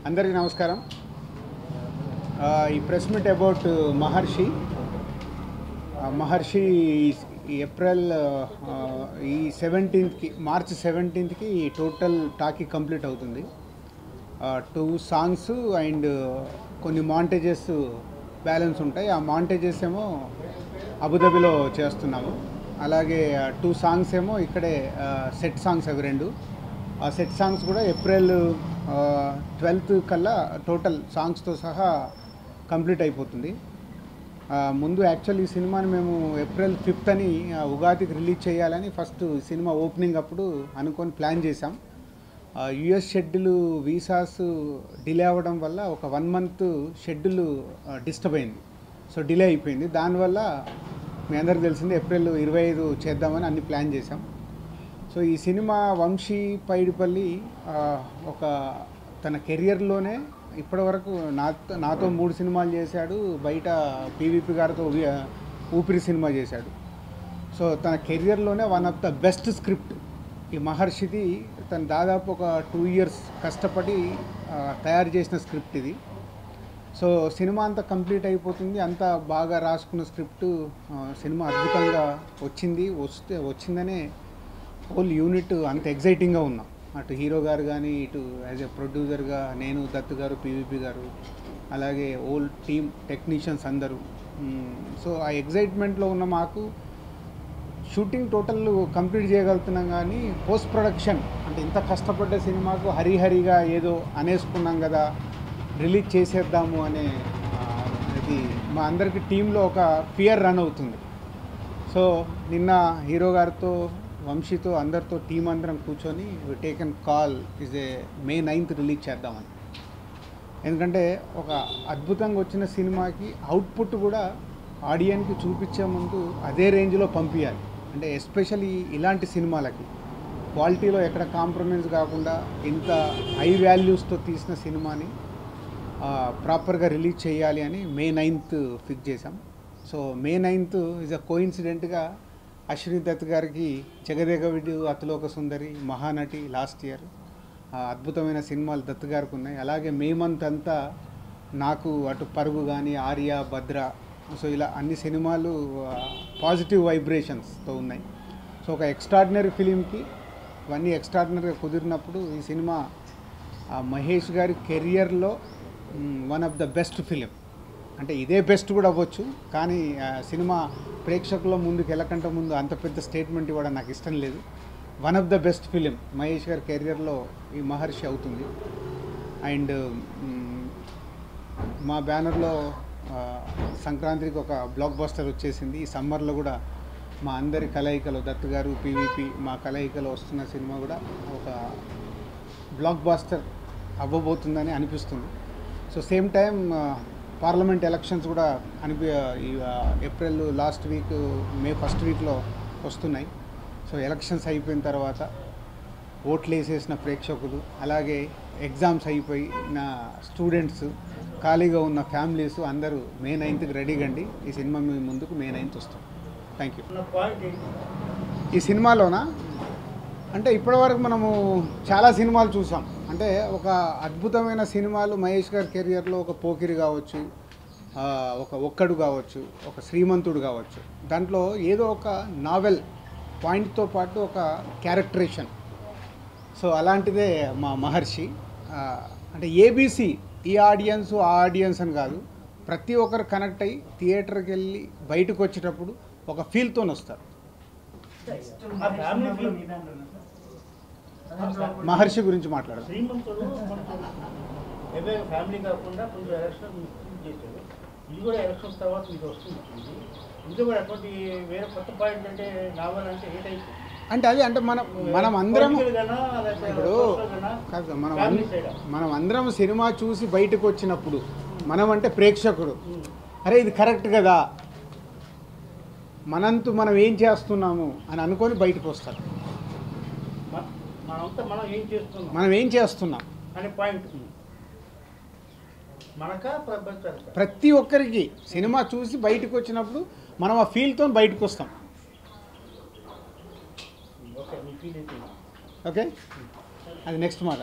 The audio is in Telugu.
అందరికీ నమస్కారం. ఈ press meet about Maharshi April ఈ 17th March 17th total talkie complete అవుతుంది. 2 songs అండ్ కొన్ని మాంటేజెస్ బ్యాలెన్స్ ఉంటాయి. ఆ మాంటేజెస్ ఏమో అబుదాబిలో చేస్తున్నాము. అలాగే 2 songs ఏమో ఇక్కడే సెట్ సాంగ్స్ అవి 2. ఆ సెట్ సాంగ్స్ కూడా ఏప్రిల్ 12th కల్లా టోటల్ సాంగ్స్తో సహా కంప్లీట్ అయిపోతుంది. ముందు యాక్చువల్లీ ఈ సినిమాని మేము ఏప్రిల్ 5th అని ఉగాదికి రిలీజ్ చేయాలని ఫస్ట్ సినిమా ఓపెనింగ్ అప్పుడు అనుకొని ప్లాన్ చేశాం. యుఎస్ షెడ్యూల్ వీసాస్ డిలే అవ్వడం వల్ల ఒక 1 month షెడ్యూల్ డిస్టర్బ్ అయింది. సో డిలే అయిపోయింది. దానివల్ల మీ అందరికి తెలిసింది ఏప్రిల్ 25 చేద్దామని అన్ని ప్లాన్ చేశాం. సో ఈ సినిమా వంశీ పైడిపల్లి ఒక తన కెరియర్లోనే ఇప్పటివరకు నాతో 3 సినిమాలు చేశాడు. బయట పీవీపీ గారితో ఊపిరి సినిమా చేశాడు. సో తన కెరియర్లోనే one of the best script ఈ మహర్షిది. తను దాదాపు ఒక 2 years కష్టపడి తయారు చేసిన స్క్రిప్ట్ ఇది. సో సినిమా అంతా కంప్లీట్ అయిపోతుంది. అంతా బాగా రాసుకున్న స్క్రిప్ట్. సినిమా అద్భుతంగా వచ్చిందనే హోల్ యూనిట్ అంత ఎగ్జైటింగ్గా ఉన్నాం. అటు హీరో గారు కానీ, ఇటు యాజ్ ఎ ప్రొడ్యూసర్గా నేను, దత్తు గారు, పీవీపీ గారు, అలాగే హోల్ టీమ్ టెక్నీషియన్స్ అందరూ. సో ఆ ఎగ్జైట్మెంట్లో ఉన్న మాకు షూటింగ్ టోటల్ కంప్లీట్ చేయగలుగుతున్నాం, కానీ పోస్ట్ ప్రొడక్షన్ అంటే ఇంత కష్టపడ్డ సినిమాకు హరిహరిగా ఏదో అనేసుకున్నాం కదా, రిలీజ్ చేసేద్దాము అనే ఇది మా అందరికీ టీంలో ఒక ఫియర్ రన్ అవుతుంది. సో నిన్న హీరో గారితో, వంశీతో, అందరితో టీం అందరం కూర్చొని taken call is a May 9th release చేద్దామని. ఎందుకంటే ఒక అద్భుతంగా వచ్చిన సినిమాకి అవుట్పుట్ కూడా ఆడియన్స్కి చూపించే ముందు అదే రేంజ్లో పంపించాలి. అంటే ఎస్పెషల్లీ ఇలాంటి సినిమాలకి క్వాలిటీలో ఎక్కడ కాంప్రమైజ్ కాకుండా ఇంత హై వాల్యూస్తో తీసిన సినిమాని ప్రాపర్గా రిలీజ్ చేయాలి అని May 9th ఫిక్స్ చేశాం. So May 9th is a కోయిన్సిడెంట్గా అశ్విని దత్ గారికి జగదేకవీడు, అతిలోక సుందరి, మహానటి లాస్ట్ ఇయర్ అద్భుతమైన సినిమాలు దత్ గారికి ఉన్నాయి. అలాగే మే మంత్ అంతా నాకు అటు పరుగు కానీ, ఆర్య, భద్ర, సో ఇలా అన్ని సినిమాలు పాజిటివ్ వైబ్రేషన్స్తో ఉన్నాయి. సో ఒక ఎక్స్ట్రాడినరీ ఫిలింకి ఇవన్నీ ఎక్స్ట్రాడినరీగా కుదిరినప్పుడు ఈ సినిమా మహేష్ గారి కెరియర్లో one of the best film. అంటే ఇదే బెస్ట్ కూడా అవ్వచ్చు, కానీ సినిమా ప్రేక్షకుల ముందుకు వెళ్ళకంటే ముందు అంత పెద్ద స్టేట్మెంట్ ఇవ్వడం నాకు ఇష్టం లేదు. One of the best film Mahesh గారి కెరియర్లో ఈ మహర్షి అవుతుంది. అండ్ మా బ్యానర్లో సంక్రాంతికి ఒక బ్లాక్ బస్టర్ వచ్చేసింది. ఈ సమ్మర్లో కూడా మా అందరి కలయికలో, దత్తు గారు, పీవీపీ, మా కలయికలో వస్తున్న సినిమా కూడా ఒక బ్లాక్ బస్టర్ అవ్వబోతుందని అనిపిస్తుంది. So same time parliament elections కూడా ఈ April last week, May 1st వీక్లో వస్తున్నాయి. సో ఎలక్షన్స్ అయిపోయిన తర్వాత ఓట్లు వేసేసిన ప్రేక్షకులు, అలాగే ఎగ్జామ్స్ అయిపోయిన స్టూడెంట్స్, ఖాళీగా ఉన్న ఫ్యామిలీస్ అందరూ May 9th రెడీగా అండి. ఈ సినిమా మీ ముందుకు May 9th వస్తాం. Thank you. ఈ సినిమాలోనా అంటే ఇప్పటివరకు మనము చాలా సినిమాలు చూసాం. అంటే ఒక అద్భుతమైన సినిమాలు మహేష్ గారి కెరియర్లో ఒక పోకిరి కావచ్చు, ఒక్కడు కావచ్చు, ఒక శ్రీమంతుడు కావచ్చు, దాంట్లో ఏదో ఒక నావెల్ పాయింట్తో పాటు ఒక క్యారెక్టరేషన్. సో అలాంటిదే మా మహర్షి. అంటే ఏబీసీ ఈ ఆడియన్స్ ఆ ఆడియన్స్ అని కాదు, ప్రతి ఒక్కరు కనెక్ట్ అయ్యి థియేటర్కి వెళ్ళి బయటకు వచ్చేటప్పుడు ఒక ఫీల్తో వస్తారు. మహర్షి గురించి మాట్లాడాలి. అంటే అది అంటే మనం అందరం ఇప్పుడు కాదు, మనం అందరం సినిమా చూసి బయటకు వచ్చినప్పుడు మనం అంటే ప్రేక్షకుడు, అరే ఇది కరెక్ట్ కదా, మనంతు మనం ఏం చేస్తున్నాము అని అనుకొని బయటకు వస్తారు. మనం ఏం చేస్తున్నాం అనే పాయింట్ ప్రతి ఒక్కరికి సినిమా చూసి బయటకు వచ్చినప్పుడు మనం ఆ ఫీల్తో బయటకు వస్తాం. ఓకే, అది నెక్స్ట్ మాట.